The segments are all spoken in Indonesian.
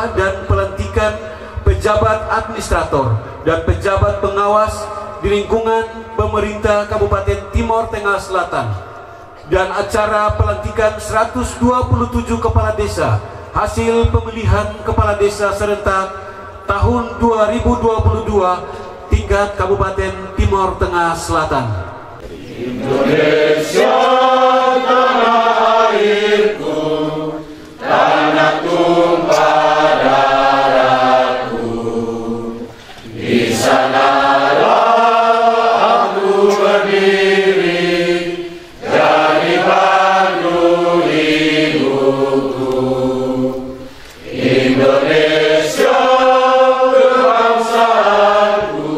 penambah dan pelantikan pejabat administrator dan pejabat pengawas di lingkungan pemerintah Kabupaten Timor Tengah Selatan, dan acara pelantikan 127 kepala desa hasil pemilihan kepala desa serentak tahun 2022 tingkat Kabupaten Timor Tengah Selatan. Indonesia tanah airku, tanah tumpah darahku, di sanalah aku berdiri, jadi pandu hidupku. Indonesia kebangsaanku,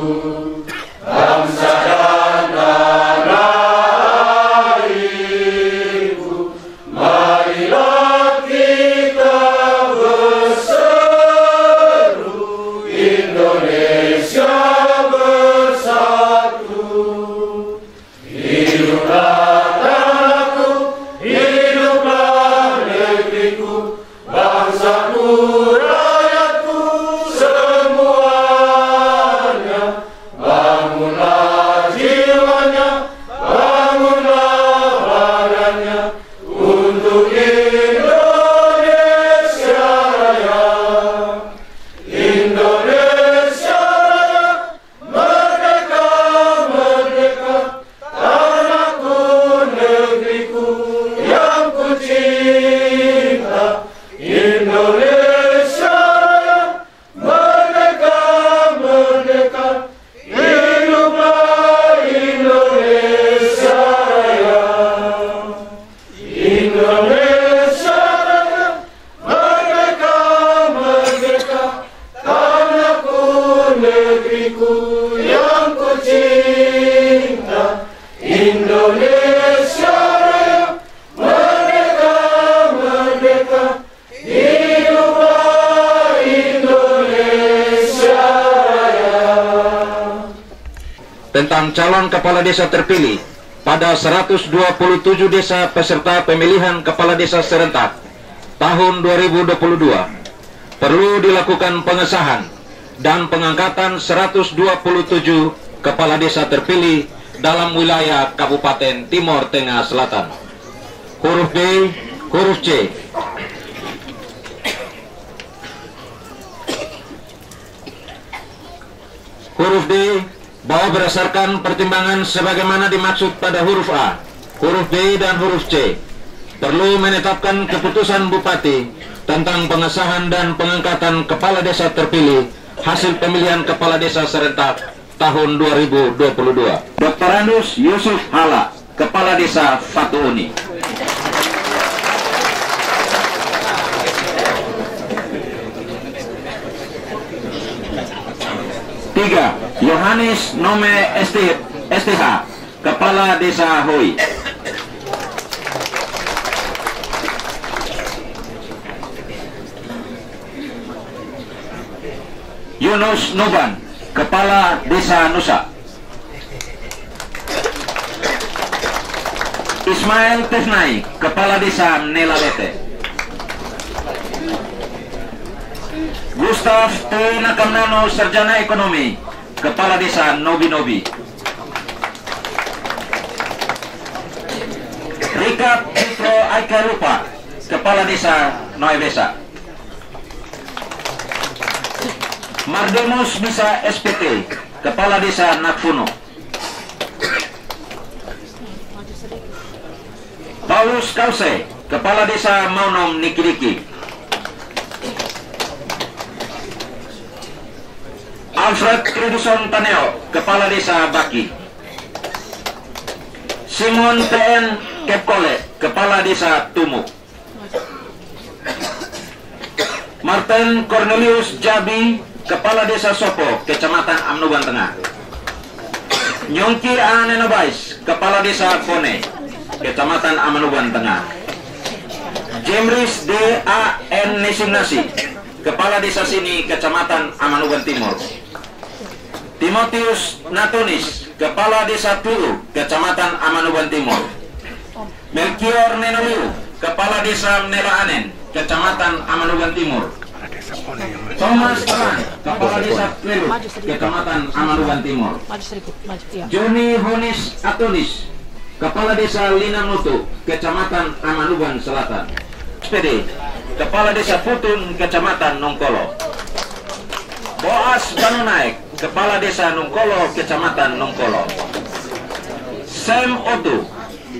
bangsa dan tanah airku, marilah kita berseru, Indonesia bersatu. Hiduplah tanahku, hiduplah negeriku, bangsaku, rakyatku semuanya. Bangunlah jiwanya, bangunlah badannya untuk Indonesia Raya. Indonesia Raya, merdeka, merdeka, tanahku, negeriku yang ku cinta. Indonesia Raya, merdeka, merdeka, hiduplah Indonesia Raya. Indonesia Raya, merdeka, merdeka, tanahku, negeriku yang ku cinta. Indonesia Raya, merdeka, merdeka, hiduplah Indonesia Raya. Tentang calon kepala desa terpilih pada 127 desa peserta pemilihan kepala desa serentak tahun 2022 perlu dilakukan pengesahan dan pengangkatan 127 kepala desa terpilih dalam wilayah Kabupaten Timor Tengah Selatan. Huruf B, huruf C. Huruf D, bahwa berdasarkan pertimbangan sebagaimana dimaksud pada huruf A, huruf B, dan huruf C, perlu menetapkan keputusan Bupati tentang pengesahan dan pengangkatan kepala desa terpilih hasil pemilihan kepala desa serentak tahun 2022. Dr. Andus Yusuf Hala, Kepala Desa Fatu Uni. Tiga, Yohanes Nome STH, Kepala Desa Hoi. Yunus Noban, Kepala Desa Nusa. Ismail Tesnai, Kepala Desa Nelalete. Gustav T. Nakamnano, Sarjana Ekonomi, Kepala Desa Nobi-Nobi. Rika Petro Aika Lupa, Kepala Desa Noebesa. Mardemus Bisa SPT, Kepala Desa Nakfuno. Paulus Kause, Kepala Desa Maunom Nikiriki. Alfred Kriduson Taneo, Kepala Desa Baki. Simon TN Kepkole, Kepala Desa Tumuk. Martin Cornelius Jabi, Kepala Desa Sopo, Kecamatan Amnuban Tengah. Nyongki Anenobais, Kepala Desa Pone, Kecamatan Amanuban Tengah. Jemris D.A.N. Nisingnasi, Kepala Desa Sini, Kecamatan Amanuban Timur. Timotius Natunis, Kepala Desa Tulu, Kecamatan Amanuban Timur. Melkior Nenoliu, Kepala Desa Nelaanen, Kecamatan Amanuban Timur. Thomas Terang, Kepala Desa Kelu, Kecamatan Amanuban Timur. Joni Honis Atunis, Kepala Desa Linamutu, Kecamatan Amanuban Selatan. SPD, Kepala Desa Putun, Kecamatan Nongkolo. Boas Banunaik, Kepala Desa Nongkolo, Kecamatan Nongkolo. Sam Otu,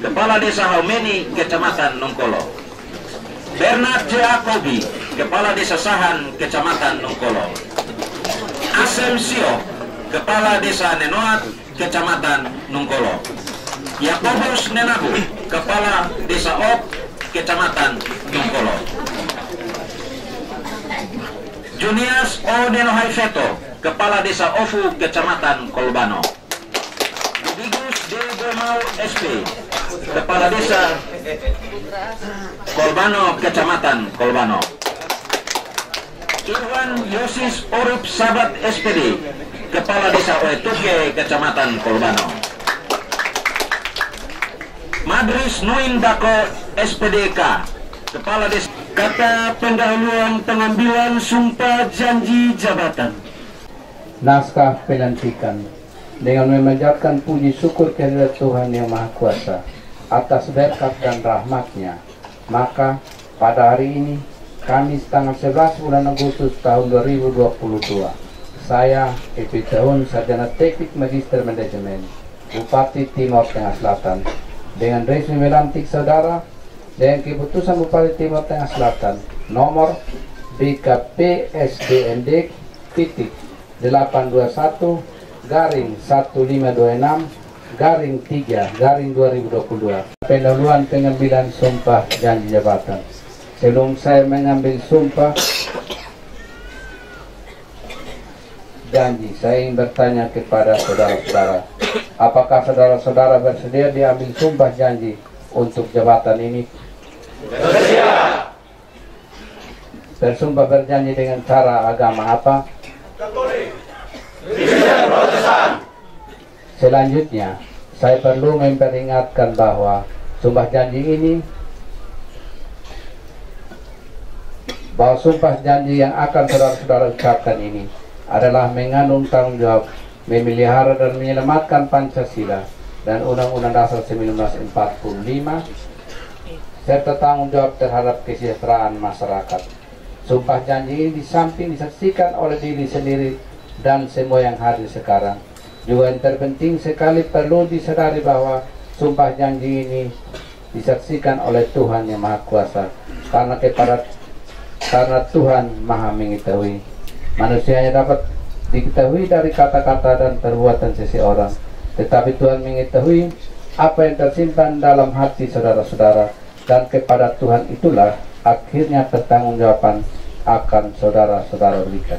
Kepala Desa Haumeni, Kecamatan Nongkolo. Bernard Jacobi, Kepala Desa Sahan, Kecamatan Nongkolo. Asem Sio, Kepala Desa Nenoat, Kecamatan Nongkolo. Yakobus Nenabu, Kepala Desa Ok, Kecamatan Nongkolo. Junias Odenohai Feto, Kepala Desa Ofu, Kecamatan Kolbano. Bigus Degomau SP, Kepala Desa Kolbano, Kecamatan Kolbano. Irwan Yosis Orup Sabat SPD, Kepala Desa Oetuke, Kecamatan Kolbano. Madris Nuin Dako SPDK, Kepala Desa. Kata pendahuluan pengambilan sumpah janji jabatan. Naskah pelantikan. Dengan memanjatkan puji syukur kehadirat Tuhan Yang Maha Kuasa atas berkat dan rahmat-Nya, maka pada hari ini, Kamis tanggal 11 bulan Agustus tahun 2022, saya, EP Tahun Sarjana Teknik Magister Manajemen, Bupati Timor Tengah Selatan, dengan resmi melantik saudara dengan keputusan Bupati Timor Tengah Selatan nomor BKP SDND titik 821 garing 1526 garing 3 garing 2022. Pendahuluan pengambilan sumpah janji jabatan. Sebelum saya mengambil sumpah janji, saya ingin bertanya kepada saudara-saudara, apakah saudara-saudara bersedia diambil sumpah janji untuk jabatan ini? Bersedia. Bersumpah berjanji dengan cara agama apa? Katolik, Kristen, Protestan. Selanjutnya, saya perlu memperingatkan bahwa sumpah janji yang akan saudara-saudara ucapkan ini adalah mengandung tanggung jawab memelihara dan menyelamatkan Pancasila dan Undang-Undang Dasar 1945 serta tanggung jawab terhadap kesejahteraan masyarakat. Sumpah janji ini di samping disaksikan oleh diri sendiri dan semua yang hadir sekarang, juga yang terpenting sekali perlu disadari bahwa sumpah janji ini disaksikan oleh Tuhan Yang Maha Kuasa, karena Tuhan Maha mengetahui. Manusianya dapat diketahui dari kata-kata dan perbuatan seseorang, tetapi Tuhan mengetahui apa yang tersimpan dalam hati saudara-saudara, dan kepada Tuhan itulah akhirnya pertanggungjawaban akan saudara-saudara berikan.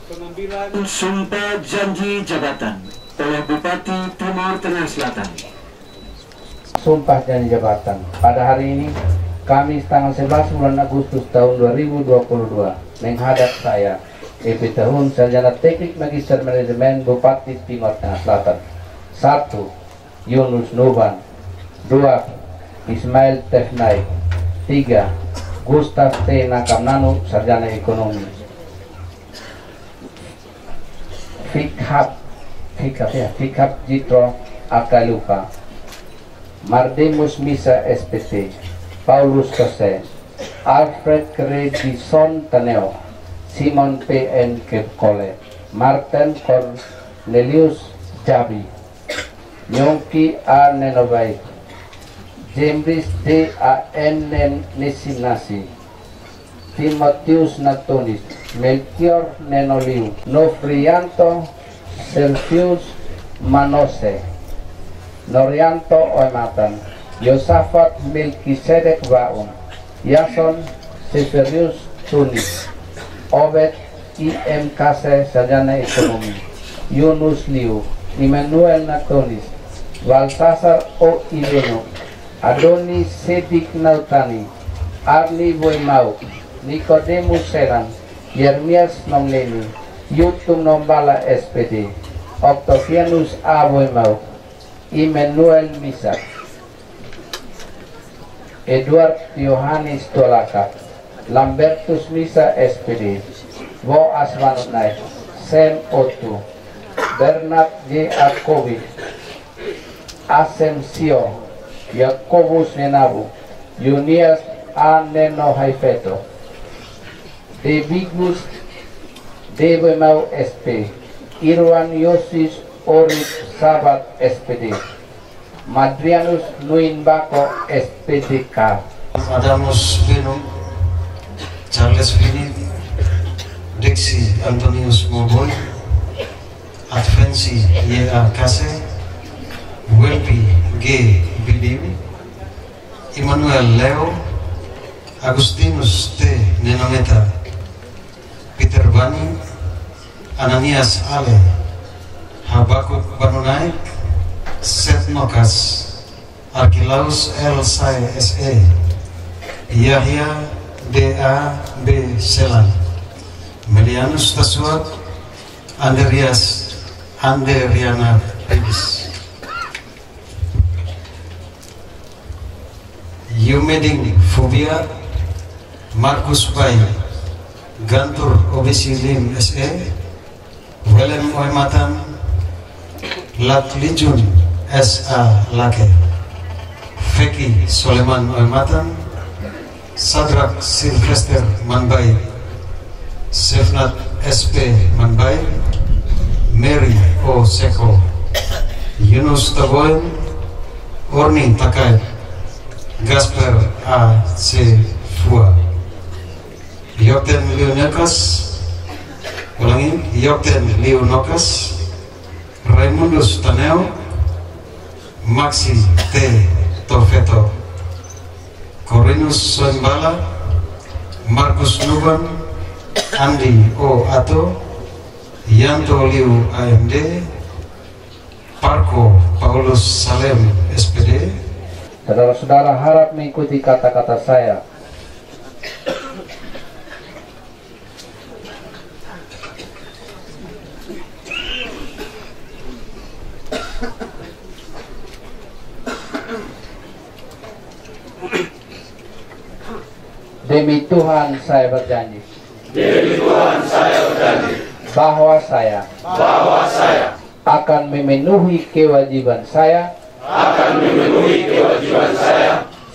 Pengambilan sumpah janji jabatan oleh Bupati Timor Tengah Selatan. Sumpah janji jabatan pada hari ini, Kamis tanggal 11 bulan Agustus tahun 2022, menghadap saya, EP Tahun Sarjana Teknik Magister Manajemen Bupati Timor Tengah Selatan. 1. Yunus Nuban. 2. Ismail Tefnaik. 3. Gustav T. Nakamnanu, Sarjana Ekonomi. Fikhab Jitro Akaluka. Mardemus Misa SPT. Paulus Kose. Alfred Credison Taneo. Simon P.N. Kepkole. Martin Cornelius Jabi. Nyongki A. Nenobai. Jembris D. A. N. Nesinasi. Timotius Natonis. Melchior Nenoliu. Nofrianto Selfius Manose. Norianto Oematan. Yosafat Melkisedek Baum. Yason Severius Tunis. Obed I.M. Kase, Sarjana Ekonomi. Yunus Liu. Immanuel Natonis. Baltasar O. Ileno. Adoni Sedik Nautani. Arni Boimau. Nicodemus Serang. Yermias Nomleni. Yutum Nombala SPD. Octavianus A. Boimau. Immanuel Misak. Edward Yohanes Tolaka, Lambertus Lisa SPD, Bo Asmanut Naik, Sam Otu, Bernard J. Arkovic, Asensio, Yakobus Nenabu, Junias A. Neno Haifeto, Debigus Debemau SP, Irwan Yosis Orip Sabat SPD, Madrianus Nuin Bako SPDK, Adamus Beno, Charles Philip, Dixie Antonius Moboy, Advensi Y.A. Kase, Welpi G. Bidim, Immanuel Leo, Agustinus T. Nenameta, Peter Bani, Ananias Ale, Habakuk Banunaik, Seth Nokas, Arkilaus L. Sai S.E., Yahya D.A. B. Selan, Melianus Taswat, Anderiana Pebis, Yumeding Fobia, Markus Bay, Gantur Obesilim S.E., Willem Oematan, Latlijun S.A. Lake, Feki Soleman Oematan, Sadrak Sylvester Manbai, Sefnat S.P. Manbai, Mary O. Seko, Yunus Taboy, Orni Takai, Gasper A. C. Fua, Yokten Leonokas, ulangi, Yokten Leonokas, Raimundus Taneo, Maxi T. Torfeto, Corinus Soimbala, Markus Nuban, Andi O. Ato, Yanto Liu AMD, Parko Paulus Salem SPD. Saudara-saudara harap mengikuti kata-kata saya. Demi Tuhan saya berjanji. Demi Tuhan saya berjanji Bahwa saya akan memenuhi kewajiban saya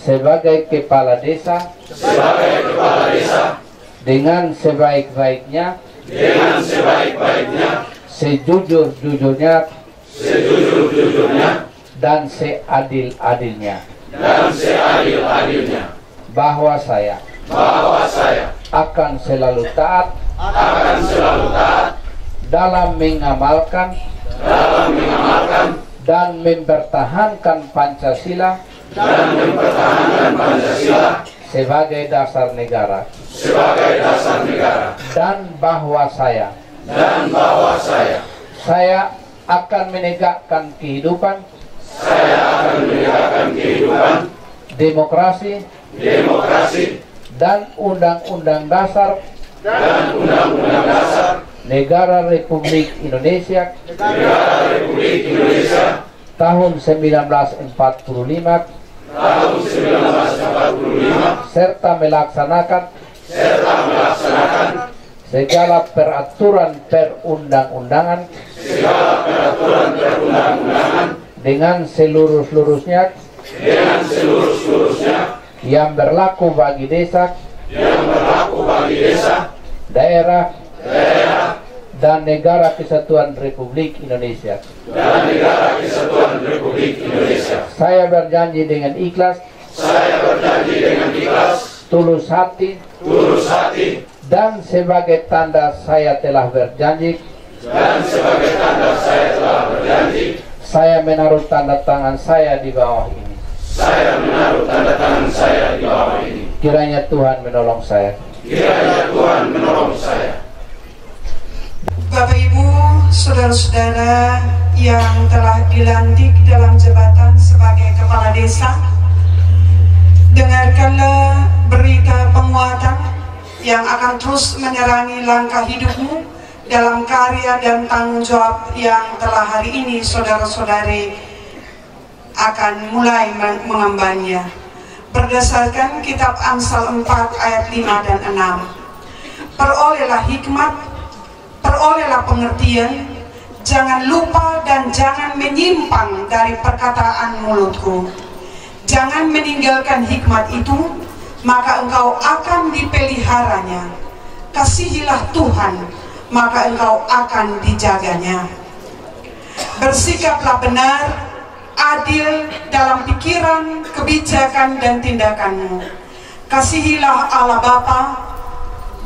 sebagai kepala desa dengan sebaik-baiknya, sejujur-jujurnya, dan seadil-adilnya. Bahwa saya akan selalu taat dalam mengamalkan dan mempertahankan Pancasila sebagai dasar negara, dan bahwa saya akan menegakkan kehidupan demokrasi dan undang-undang dasar Negara Republik Indonesia tahun 1945 serta melaksanakan segala peraturan perundang-undangan dengan seluruh-seluruhnya yang berlaku bagi desa, daerah, dan negara kesatuan Republik Indonesia. Saya berjanji dengan ikhlas, tulus hati, dan sebagai tanda saya telah berjanji, saya menaruh tanda tangan saya di bawah ini. Kiranya Tuhan menolong saya. Bapak Ibu, saudara-saudara yang telah dilantik dalam jabatan sebagai kepala desa, dengarkanlah berita penguatan yang akan terus menerangi langkah hidupmu dalam karya dan tanggung jawab yang telah hari ini saudara-saudari akan mulai mengembannya. berdasarkan kitab Amsal 4 ayat 5 dan 6. Perolehlah hikmat, perolehlah pengertian, jangan lupa dan jangan menyimpang dari perkataan mulutku. Jangan meninggalkan hikmat itu, maka engkau akan dipeliharanya. Kasihilah Tuhan, maka engkau akan dijaganya. Bersikaplah benar, adil dalam pikiran, kebijakan, dan tindakanmu. Kasihilah Allah Bapa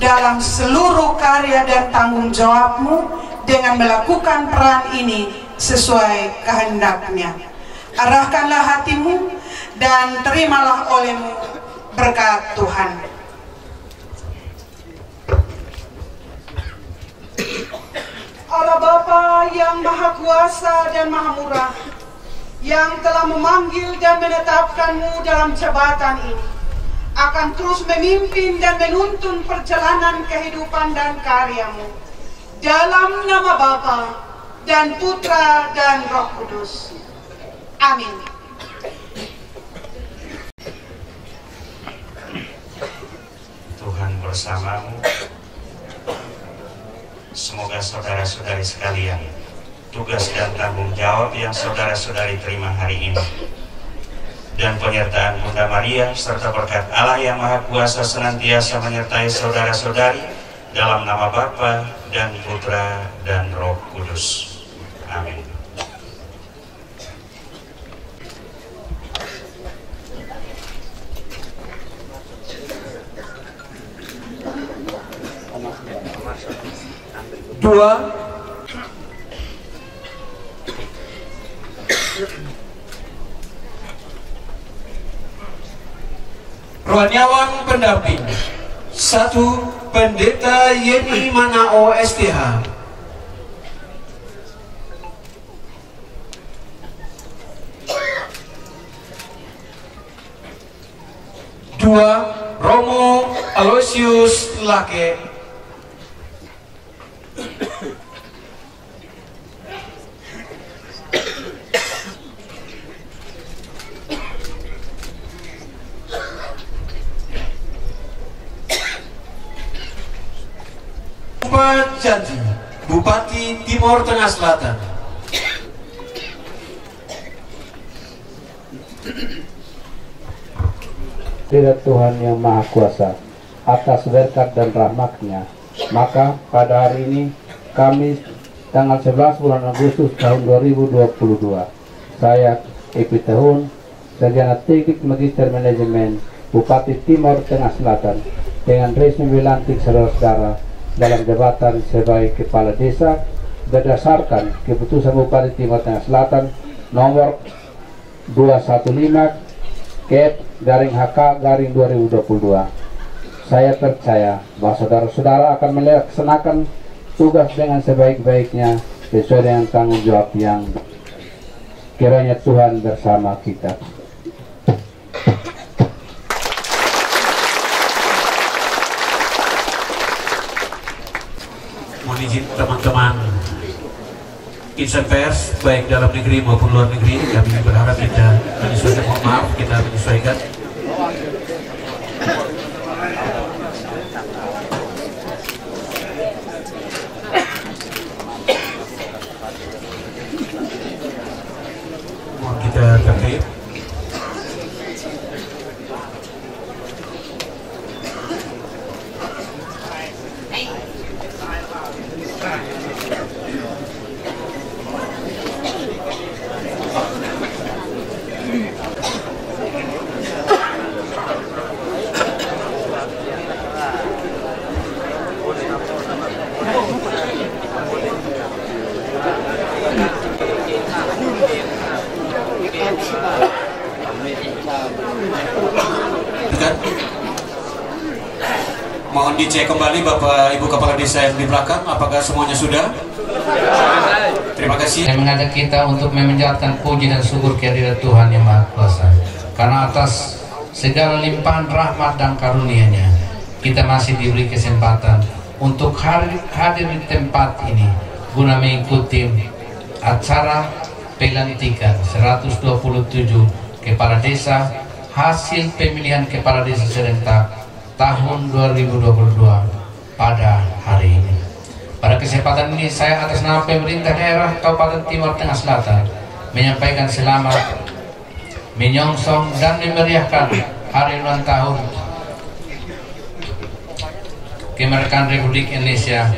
dalam seluruh karya dan tanggung jawabmu dengan melakukan peran ini sesuai kehendaknya. Arahkanlah hatimu dan terimalah olehmu berkat Tuhan. Allah Bapa yang Maha Kuasa dan Maha Murah, yang telah memanggil dan menetapkanmu dalam jabatan ini, akan terus memimpin dan menuntun perjalanan kehidupan dan karyamu. Dalam nama Bapa dan Putra dan Roh Kudus. Amin. Tuhan bersamamu. Semoga saudara-saudari sekalian, tugas dan tanggung jawab yang saudara-saudari terima hari ini dan penyertaan Bunda Maria serta berkat Allah yang Maha Kuasa senantiasa menyertai saudara-saudari dalam nama Bapa dan Putra dan Roh Kudus. Amin. Dua, rohaniawan pendamping. 1. Pendeta Yeni Manao STH. 2. Romo Aloysius Lake. 4. Janji, Bupati Timor Tengah Selatan. Tidak Tuhan yang Maha Kuasa, atas berkat dan rahmat-Nya, maka pada hari ini, Kamis, tanggal 11 bulan Agustus tahun 2022, saya, Epitahun, Sarjana Teknik Magister Manajemen, Bupati Timor Tengah Selatan, dengan resmi melantik saudara-saudara dalam jabatan sebagai Kepala Desa berdasarkan Keputusan Bupati Timor Tengah Selatan nomor 215 /HK/2022. Saya percaya bahwa saudara-saudara akan melaksanakan tugas dengan sebaik-baiknya sesuai dengan tanggung jawab yang kiranya Tuhan bersama kita. Mohon izin teman-teman insan pers baik dalam negeri maupun luar negeri, kami berharap kita menyesuaikan, mohon maaf kita menyesuaikan. Mohon kita tertib. Mohon dicek kembali Bapak Ibu Kepala Desa yang di belakang, apakah semuanya sudah? Terima kasih. Saya mengajak kita untuk memanjatkan puji dan syukur kehadirat Tuhan yang Maha Kuasa, karena atas segala limpahan rahmat dan karunia-Nya kita masih diberi kesempatan untuk hadir di tempat ini guna mengikuti acara pelantikan 127 Kepala Desa hasil pemilihan kepala desa serentak tahun 2022 pada hari ini. Pada kesempatan ini saya atas nama pemerintah daerah Kabupaten Timor Tengah Selatan menyampaikan selamat, menyongsong dan memeriahkan hari ulang tahun kemerdekaan Republik Indonesia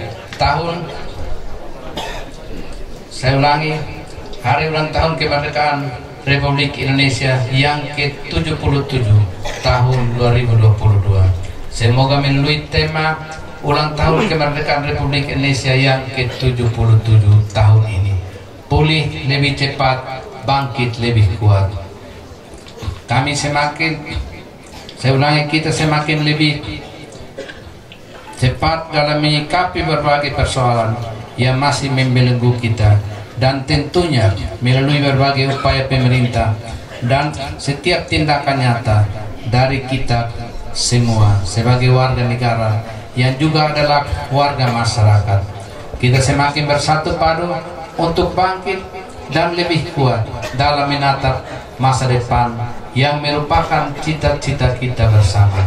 hari ulang tahun kemerdekaan Republik Indonesia yang ke-77 tahun 2022. Semoga melalui tema ulang tahun kemerdekaan Republik Indonesia yang ke-77 tahun ini, pulih lebih cepat, bangkit lebih kuat. Kita semakin lebih cepat dalam menyikapi berbagai persoalan yang masih membelenggu kita, dan tentunya melalui berbagai upaya pemerintah dan setiap tindakan nyata dari kita semua sebagai warga negara yang juga adalah warga masyarakat. Kita semakin bersatu padu untuk bangkit dan lebih kuat dalam menatap masa depan yang merupakan cita-cita kita bersama,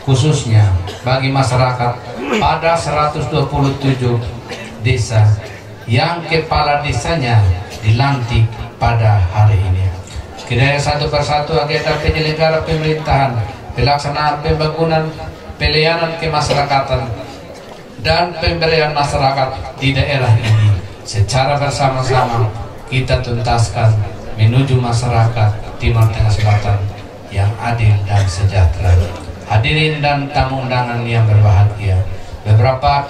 khususnya bagi masyarakat pada 127 desa yang kepala desanya dilantik pada hari ini. Kiranya satu persatu agenda penyelenggara pemerintahan, pelaksanaan pembangunan, pelayanan kemasyarakatan, dan pemberdayaan masyarakat di daerah ini secara bersama-sama kita tuntaskan menuju masyarakat Timor Tengah Selatan yang adil dan sejahtera. Hadirin dan tamu undangan yang berbahagia, beberapa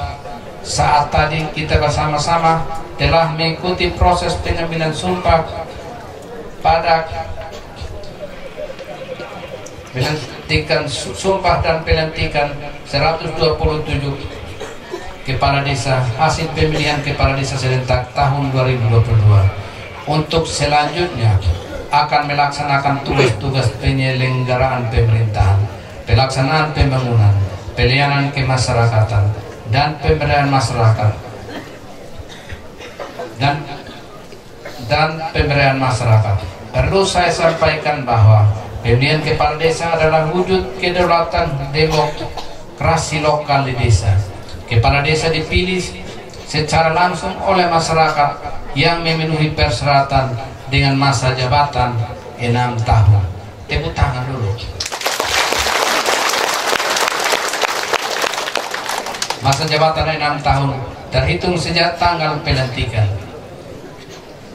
saat tadi kita bersama-sama telah mengikuti proses pengambilan sumpah pada pelantikan sumpah dan pelantikan 127 kepala desa hasil pemilihan kepala desa serentak tahun 2022. Untuk selanjutnya akan melaksanakan tugas-tugas penyelenggaraan pemerintahan, pelaksanaan pembangunan, pelayanan kemasyarakatan, dan pemberdayaan masyarakat dan pemberdayaan masyarakat. Perlu saya sampaikan bahwa pemilihan kepala desa adalah wujud kedaulatan demokrasi lokal di desa. Kepala desa dipilih secara langsung oleh masyarakat yang memenuhi persyaratan dengan masa jabatan 6 tahun. Tepuk tangan dulu. Masa jabatan 6 tahun terhitung sejak tanggal pelantikan.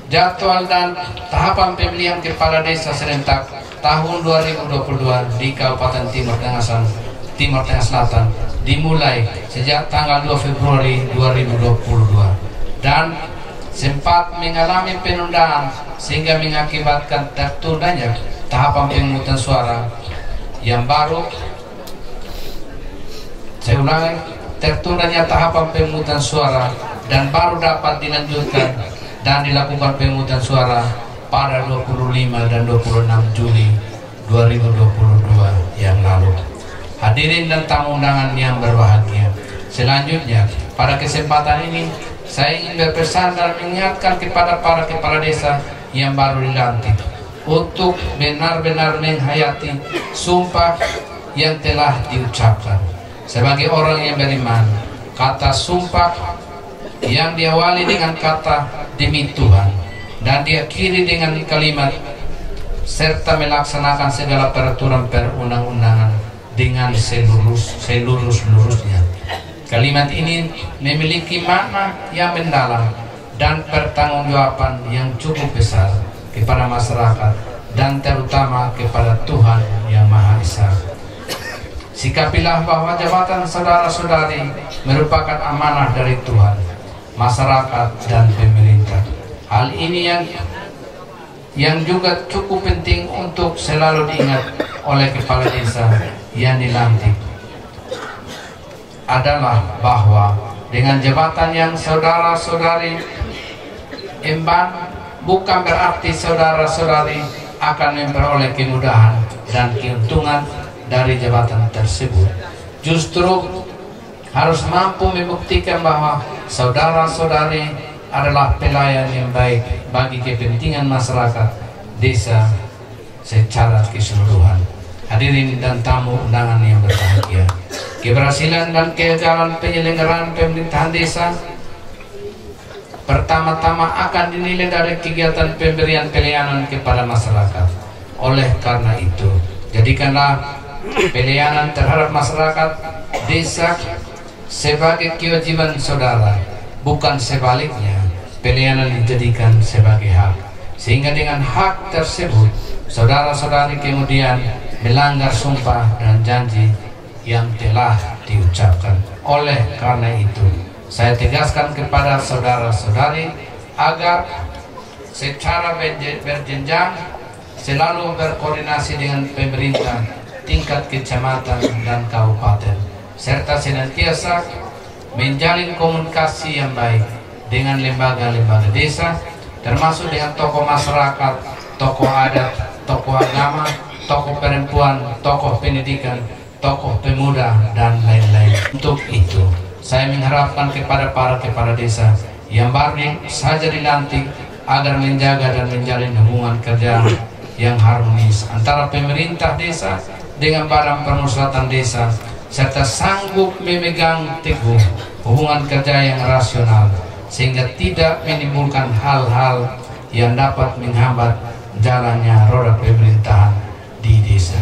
Jadwal dan tahapan pemilihan kepala desa serentak tahun 2022 di Kabupaten Timor Tengah Selatan dimulai sejak tanggal 2 Februari 2022 dan sempat mengalami penundaan sehingga mengakibatkan tertundanya tahapan pemungutan suara yang baru. Saya ulangi, tertundanya tahapan pemungutan suara dan baru dapat dilanjutkan dan dilakukan pemungutan suara pada 25 dan 26 Juli 2022 yang lalu. Hadirin dan tamu undangan yang berbahagia, selanjutnya pada kesempatan ini saya ingin berpesan dan mengingatkan kepada para kepala desa yang baru dilantik untuk benar-benar menghayati sumpah yang telah diucapkan. Sebagai orang yang beriman, kata sumpah yang diawali dengan kata demi Tuhan dan diakhiri dengan kalimat serta melaksanakan segala peraturan perundang-undangan dengan seluruh-seluruhnya. Kalimat ini memiliki makna yang mendalam dan pertanggungjawaban yang cukup besar kepada masyarakat dan terutama kepada Tuhan yang Maha Esa. Sikapilah bahwa jabatan saudara-saudari merupakan amanah dari Tuhan, masyarakat, dan pemerintah. Hal ini yang juga cukup penting untuk selalu diingat oleh kepala desa yang dilantik adalah bahwa dengan jabatan yang saudara-saudari emban bukan berarti saudara-saudari akan memperoleh kemudahan dan keuntungan dari jabatan tersebut. Justru harus mampu membuktikan bahwa saudara-saudari adalah pelayan yang baik bagi kepentingan masyarakat desa secara keseluruhan. hadirin dan tamu undangan yang berbahagia. Keberhasilan dan kegagalan penyelenggaraan pemerintahan desa pertama-tama akan dinilai dari kegiatan pemberian pelayanan kepada masyarakat. Oleh karena itu, jadikanlah pelayanan terhadap masyarakat desa sebagai kewajiban saudara, bukan sebaliknya pelayanan dijadikan sebagai hak, sehingga dengan hak tersebut saudara-saudari kemudian melanggar sumpah dan janji yang telah diucapkan. Oleh karena itu, saya tegaskan kepada saudara-saudari agar secara berjenjang selalu berkoordinasi dengan pemerintah tingkat kecamatan dan kabupaten, serta senantiasa menjalin komunikasi yang baik dengan lembaga-lembaga desa, termasuk dengan tokoh masyarakat, tokoh adat, tokoh agama, tokoh perempuan, tokoh pendidikan, tokoh pemuda, dan lain-lain. Untuk itu, saya mengharapkan kepada para kepala desa yang baru saja dilantik agar menjaga dan menjalin hubungan kerja yang harmonis antara pemerintah desa dengan badan permusyawaratan desa, serta sanggup memegang teguh hubungan kerja yang rasional sehingga tidak menimbulkan hal-hal yang dapat menghambat jalannya roda pemerintahan di desa.